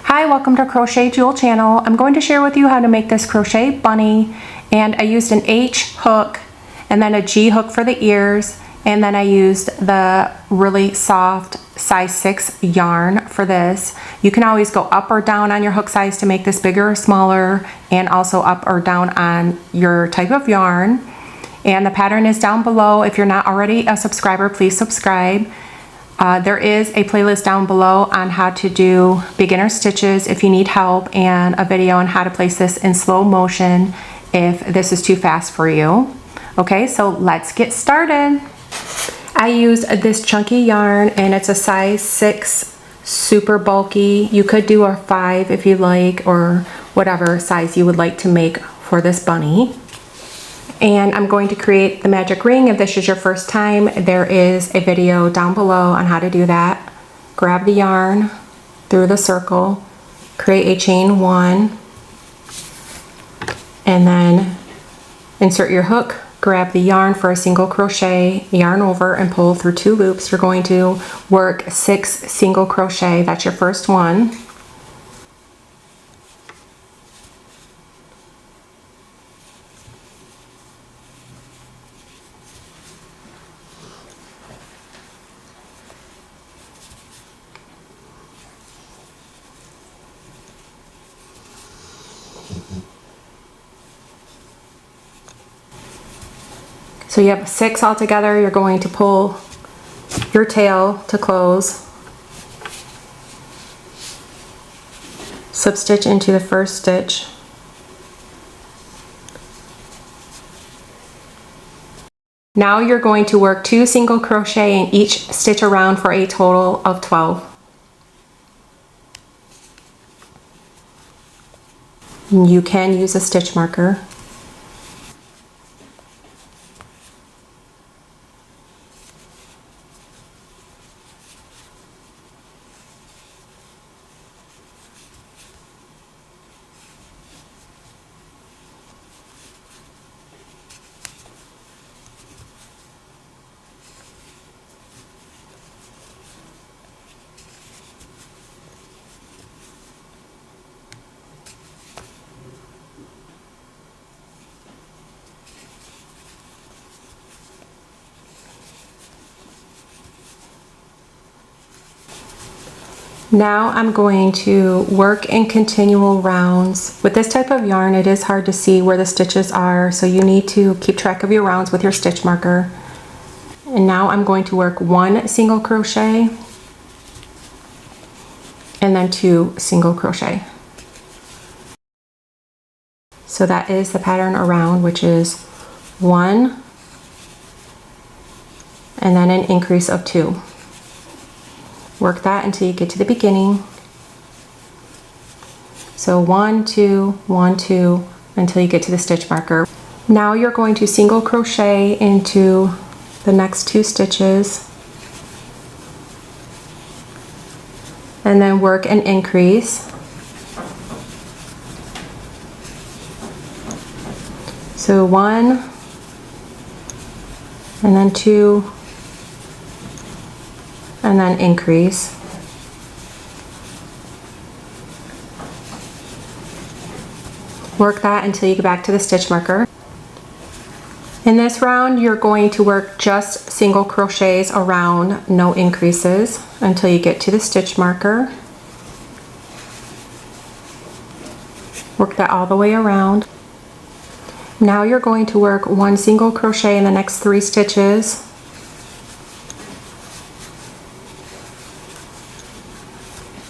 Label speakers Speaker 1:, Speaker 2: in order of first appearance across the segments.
Speaker 1: Hi, welcome to Crochet Jewel Channel. I'm going to share with you how to make this crochet bunny, and I used an H hook and then a G hook for the ears, and then I used the really soft size 6 yarn for this. You can always go up or down on your hook size to make this bigger or smaller, and also up or down on your type of yarn. And the pattern is down below. If you're not already a subscriber, please subscribe. There is a playlist down below on how to do beginner stitches if you need help, and a video on how to place this in slow motion if this is too fast for you. Okay, so let's get started. I used this chunky yarn and it's a size 6, super bulky. You could do a 5 if you like, or whatever size you would like to make for this bunny. And I'm going to create the magic ring. If this is your first time, there is a video down below on how to do that. Grab the yarn through the circle, create a chain 1, and then insert your hook, grab the yarn for a single crochet, yarn over and pull through 2 loops. You're going to work 6 single crochet. That's your first one. So you have 6 all together. You're going to pull your tail to close, slip stitch into the first stitch, now you're going to work 2 single crochet in each stitch around for a total of 12. You can use a stitch marker. Now I'm going to work in continual rounds. With this type of yarn, it is hard to see where the stitches are, so you need to keep track of your rounds with your stitch marker. And now I'm going to work 1 single crochet and then 2 single crochet. So that is the pattern around, which is 1 and then an increase of 2. Work that until you get to the beginning. So 1, 2, 1, 2 until you get to the stitch marker. Now you're going to single crochet into the next 2 stitches and then work an increase. So 1 and then 2 and then increase. Work that until you get back to the stitch marker. In this round, you're going to work just single crochets around, no increases, until you get to the stitch marker. Work that all the way around. Now you're going to work 1 single crochet in the next 3 stitches.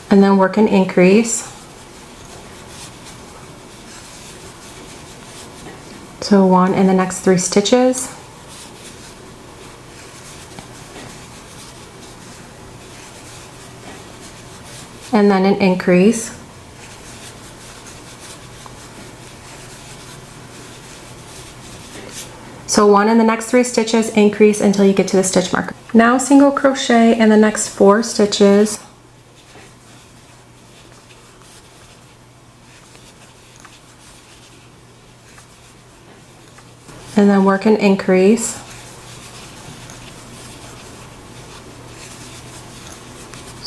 Speaker 1: And then work an increase. So 1 in the next 3 stitches. And then an increase. So 1 in the next 3 stitches, increase until you get to the stitch marker. Now single crochet in the next 4 stitches. And then work an increase.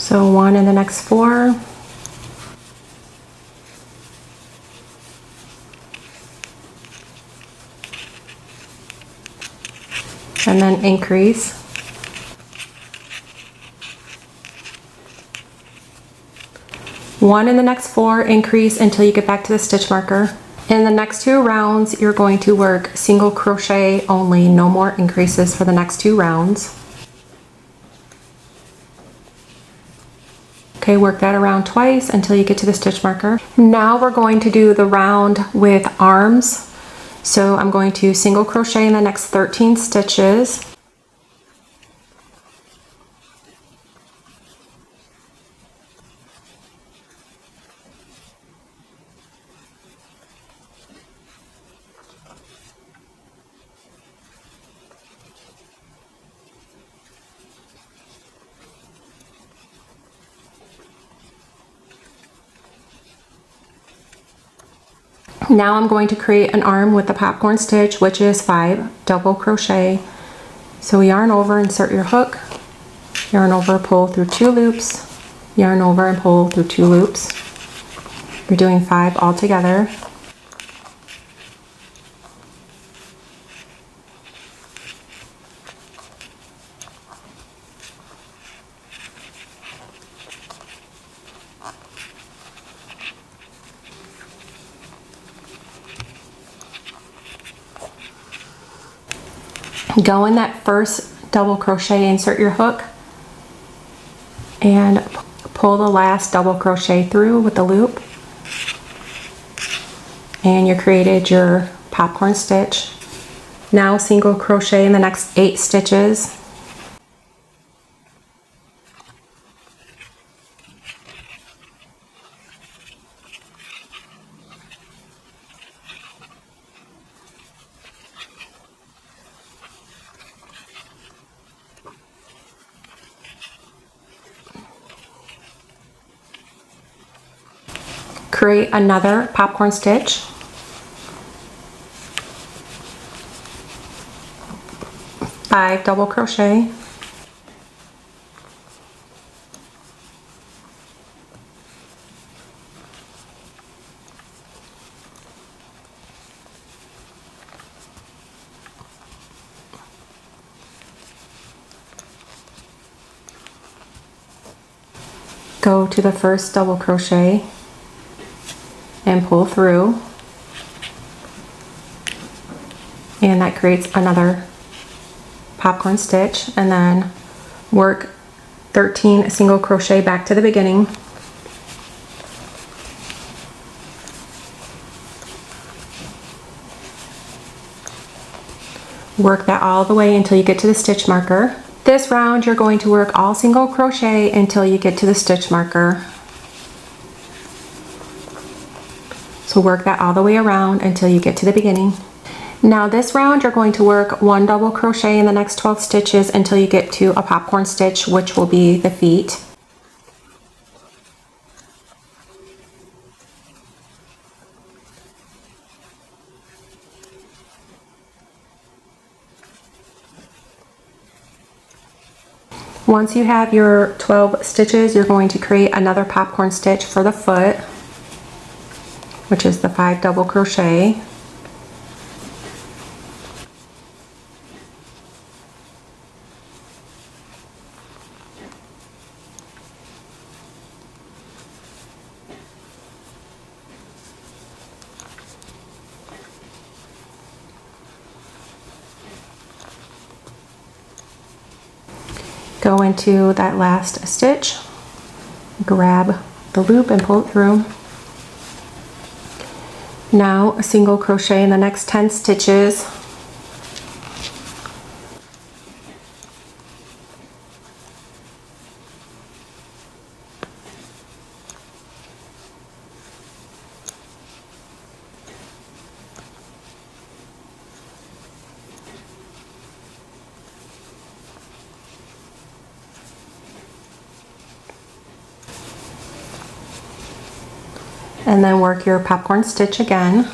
Speaker 1: So 1 in the next 4, and then increase. One in the next 4, increase until you get back to the stitch marker. In the next 2 rounds, you're going to work single crochet only, no more increases for the next 2 rounds. Okay, work that around twice until you get to the stitch marker. Now we're going to do the round with arms. So I'm going to single crochet in the next 13 stitches. Now I'm going to create an arm with the popcorn stitch, which is 5 double crochet. So yarn over, insert your hook, yarn over, pull through 2 loops, yarn over and pull through 2 loops. You're doing 5 all together. Go in that first double crochet, insert your hook, and pull the last double crochet through with the loop, and you created your popcorn stitch. Now single crochet in the next 8 stitches. Create another popcorn stitch. Five double crochet. Go to the first double crochet and pull through, and that creates another popcorn stitch, and then work 13 single crochet back to the beginning. Work that all the way until you get to the stitch marker. This round you're going to work all single crochet until you get to the stitch marker. So work that all the way around until you get to the beginning. Now this round you're going to work 1 double crochet in the next 12 stitches until you get to a popcorn stitch, which will be the feet. Once you have your 12 stitches, you're going to create another popcorn stitch for the foot, which is the 5 double crochet. Go into that last stitch, grab the loop and pull it through. Now a single crochet in the next 10 stitches. And then work your popcorn stitch again.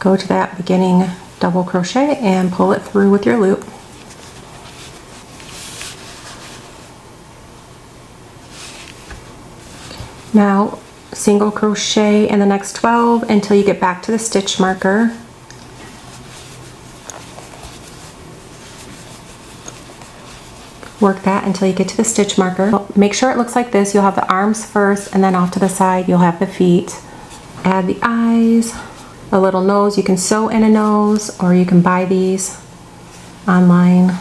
Speaker 1: go to that beginning double crochet and pull it through with your loop. Now single crochet in the next 12 until you get back to the stitch marker. Work that until you get to the stitch marker. Make sure it looks like this. You'll have the arms first, and then off to the side you'll have the feet. Add the eyes, a little nose. You can sew in a nose, or you can buy these online.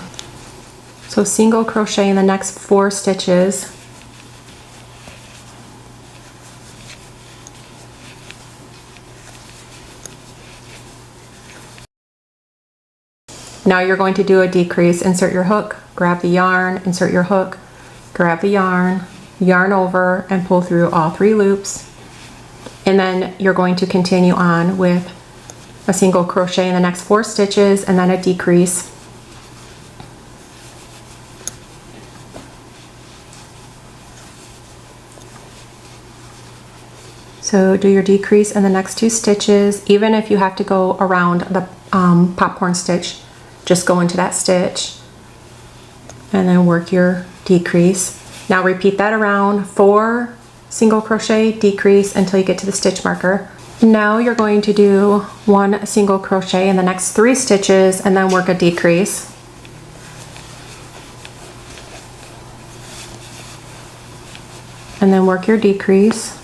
Speaker 1: So single crochet in the next 4 stitches. Now you're going to do a decrease. Insert your hook, grab the yarn, insert your hook, grab the yarn, yarn over, and pull through all 3 loops. And then you're going to continue on with a single crochet in the next 4 stitches and then a decrease. So do your decrease in the next 2 stitches. Even if you have to go around the popcorn stitch, just go into that stitch and then work your decrease. Now repeat that around 4 single crochet, decrease until you get to the stitch marker. Now you're going to do 1 single crochet in the next 3 stitches and then work a decrease. And then work your decrease.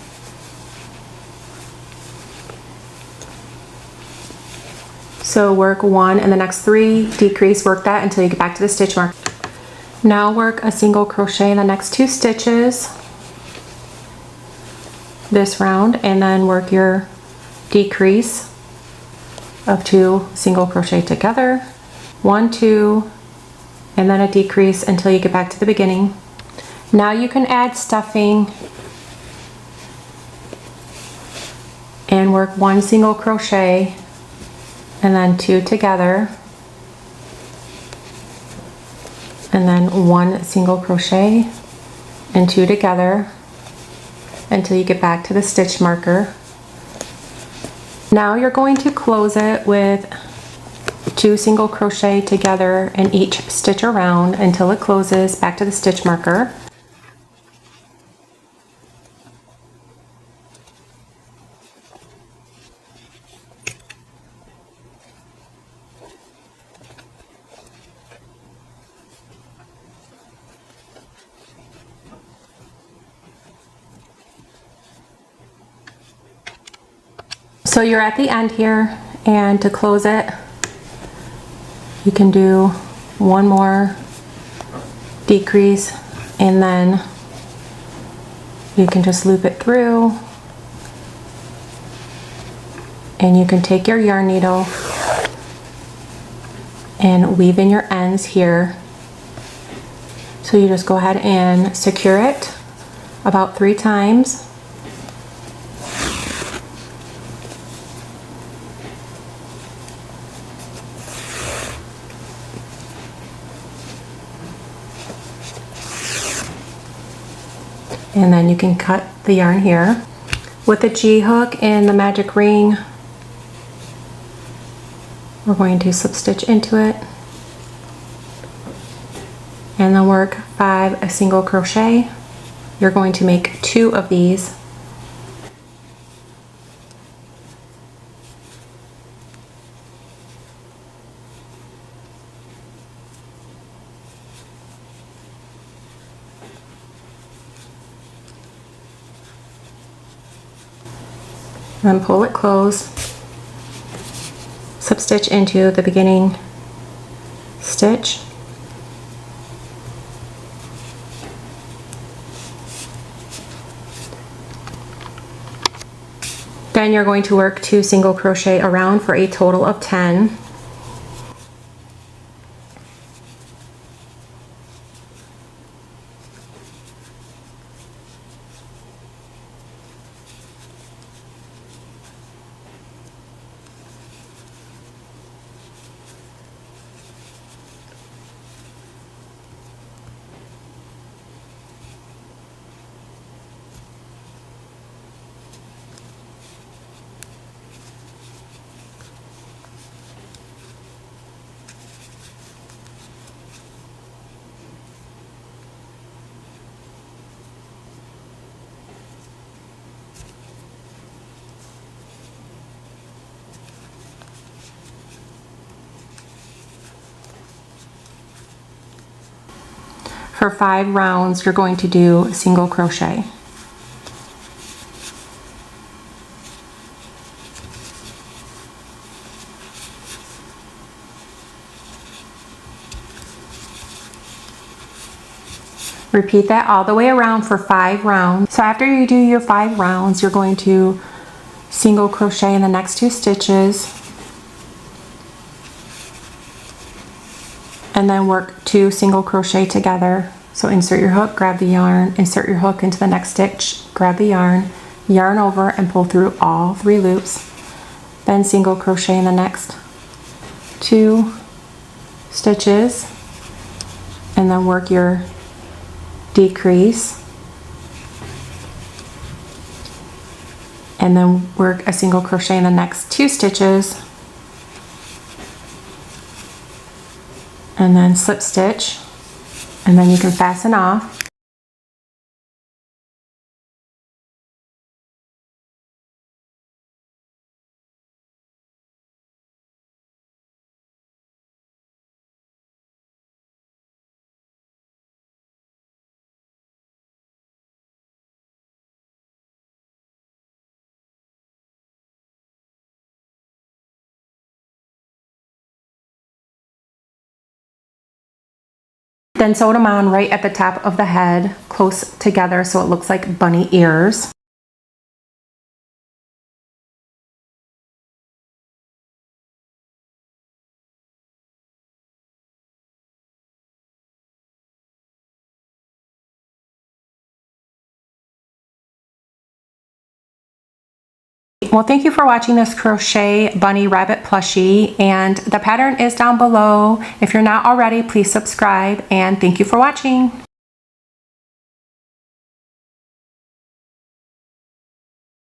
Speaker 1: So work 1 in the next 3, decrease, work that until you get back to the stitch mark. Now work a single crochet in the next 2 stitches this round, and then work your decrease of 2 single crochet together. 1, 2, and then a decrease until you get back to the beginning. Now you can add stuffing and work 1 single crochet and then 2 together, and then 1 single crochet and 2 together until you get back to the stitch marker. Now you're going to close it with 2 single crochet together in each stitch around until it closes back to the stitch marker. So you're at the end here, and to close it, you can do 1 more decrease, and then you can just loop it through, and you can take your yarn needle and weave in your ends here. So you just go ahead and secure it about 3 times. And then you can cut the yarn here. With the G hook and the magic ring, we're going to slip stitch into it and then work 5 single crochet. You're going to make 2 of these. Then pull it close, slip stitch into the beginning stitch, then you're going to work 2 single crochet around for a total of 10. per 5 rounds, you're going to do single crochet. Repeat that all the way around for 5 rounds. So after you do your 5 rounds, you're going to single crochet in the next 2 stitches and then work 2 single crochet together. So insert your hook, grab the yarn, insert your hook into the next stitch, grab the yarn over and pull through all 3 loops, then single crochet in the next 2 stitches and then work your decrease and then work a single crochet in the next 2 stitches and then slip stitch, and then you can fasten off. Then sew them on right at the top of the head, close together so it looks like bunny ears. Well, thank you for watching this crochet bunny rabbit plushie, and the pattern is down below. If you're not already, please subscribe, and thank you for watching.